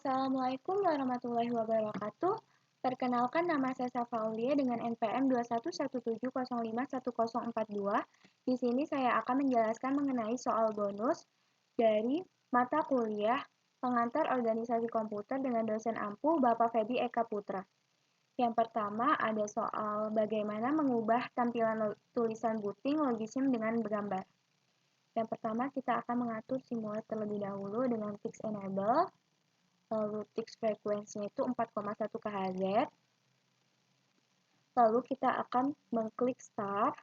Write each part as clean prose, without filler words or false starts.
Assalamualaikum warahmatullahi wabarakatuh. Perkenalkan, nama saya Safa Aulia dengan NPM 2117051042. Di sini saya akan menjelaskan mengenai soal bonus dari mata kuliah Pengantar Organisasi Komputer dengan dosen ampuh Bapak Feby Eka Putra. Yang pertama ada soal bagaimana mengubah tampilan tulisan booting logisim dengan gambar. Yang pertama kita akan mengatur simulate terlebih dahulu dengan fix enable. Lalu tick frekuensinya itu 4,1 kHz. Lalu kita akan mengklik start.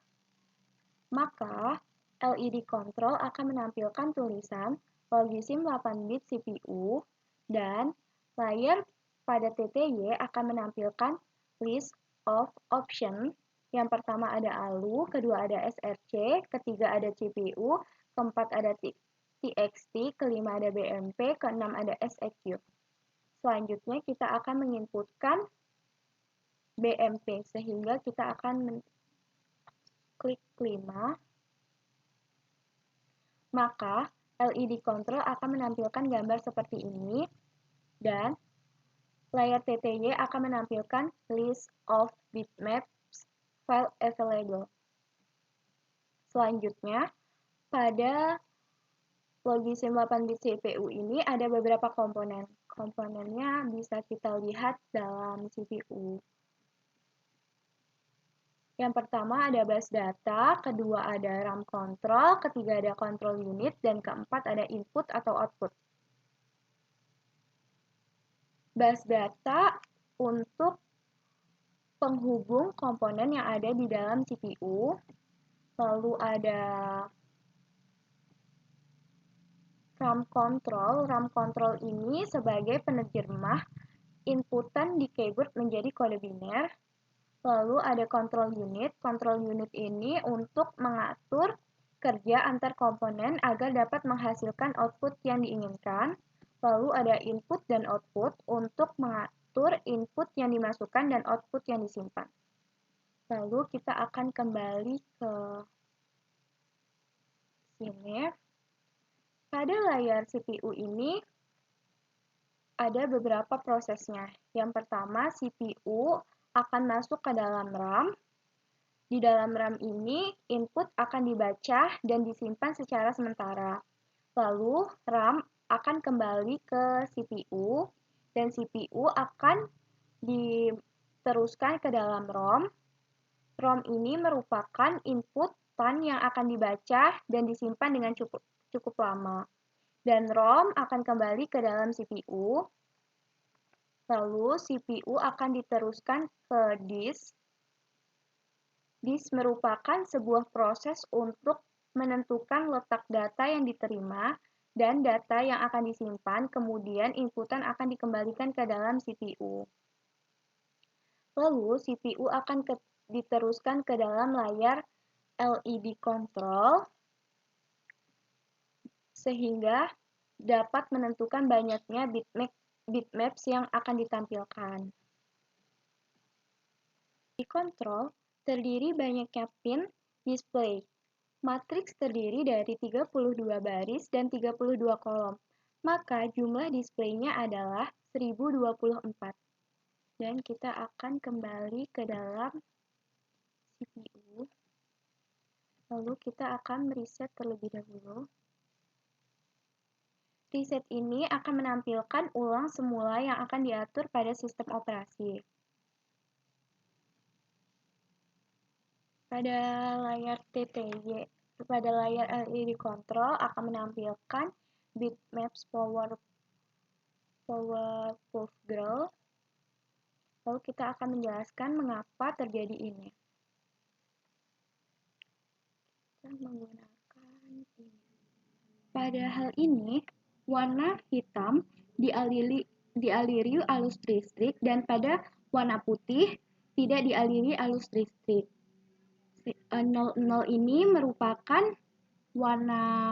Maka LED control akan menampilkan tulisan logisim 8 bit CPU dan layar pada TTY akan menampilkan list of option. Yang pertama ada ALU, kedua ada SRC, ketiga ada CPU, keempat ada TXT, kelima ada BMP, keenam ada SEQ. Selanjutnya kita akan menginputkan BMP sehingga kita akan klik 5. Maka LED control akan menampilkan gambar seperti ini dan layar TTY akan menampilkan list of bitmaps file available. Selanjutnya pada logisim 8 bit CPU ini ada beberapa komponen. Komponennya bisa kita lihat dalam CPU. Yang pertama ada bus data, kedua ada RAM control, ketiga ada control unit, dan keempat ada input atau output. Bus data untuk penghubung komponen yang ada di dalam CPU. Lalu ada RAM control. RAM control ini sebagai penerjemah inputan di keyboard menjadi kode biner. Lalu ada control unit. Control unit ini untuk mengatur kerja antar komponen agar dapat menghasilkan output yang diinginkan. Lalu ada input dan output untuk mengatur input yang dimasukkan dan output yang disimpan. Lalu kita akan kembali ke sini. Pada layar CPU ini ada beberapa prosesnya. Yang pertama, CPU akan masuk ke dalam RAM. Di dalam RAM ini, input akan dibaca dan disimpan secara sementara. Lalu, RAM akan kembali ke CPU, dan CPU akan diteruskan ke dalam ROM. ROM ini merupakan inputan yang akan dibaca dan disimpan dengan cukup lama. Dan ROM akan kembali ke dalam CPU. Lalu, CPU akan diteruskan ke disk. Disk merupakan sebuah proses untuk menentukan letak data yang diterima dan data yang akan disimpan, kemudian inputan akan dikembalikan ke dalam CPU. Lalu, CPU akan diteruskan ke dalam layar LED control, sehingga dapat menentukan banyaknya bitmaps yang akan ditampilkan. Di kontrol terdiri banyaknya pin display. Matriks terdiri dari 32 baris dan 32 kolom. Maka jumlah displaynya adalah 1024. Dan kita akan kembali ke dalam CPU. Lalu kita akan reset terlebih dahulu. Reset ini akan menampilkan ulang semula yang akan diatur pada sistem operasi. Pada layar TTY, pada layar LED control akan menampilkan bitmaps powerpuff girl. Lalu kita akan menjelaskan mengapa terjadi ini. Kita menggunakan ini. Pada hal ini, warna hitam dialiri arus listrik dan pada warna putih tidak dialiri arus listrik. 00 ini merupakan warna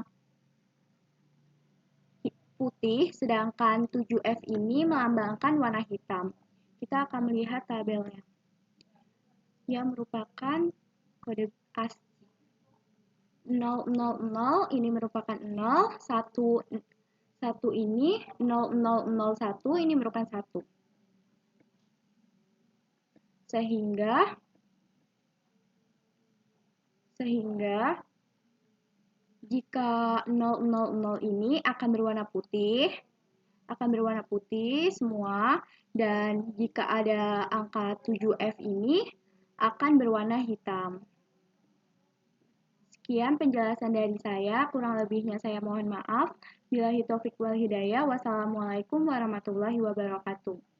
putih, sedangkan 7F ini melambangkan warna hitam. Kita akan melihat tabelnya, yang merupakan kode ASCII. 000 ini merupakan 0, 1 1 ini 0001 ini merupakan 1. Sehingga jika 000 ini akan berwarna putih semua, dan jika ada angka 7F ini akan berwarna hitam. Sekian penjelasan dari saya, kurang lebihnya saya mohon maaf. Billahi taufiq wal hidayah. Wassalamualaikum warahmatullahi wabarakatuh.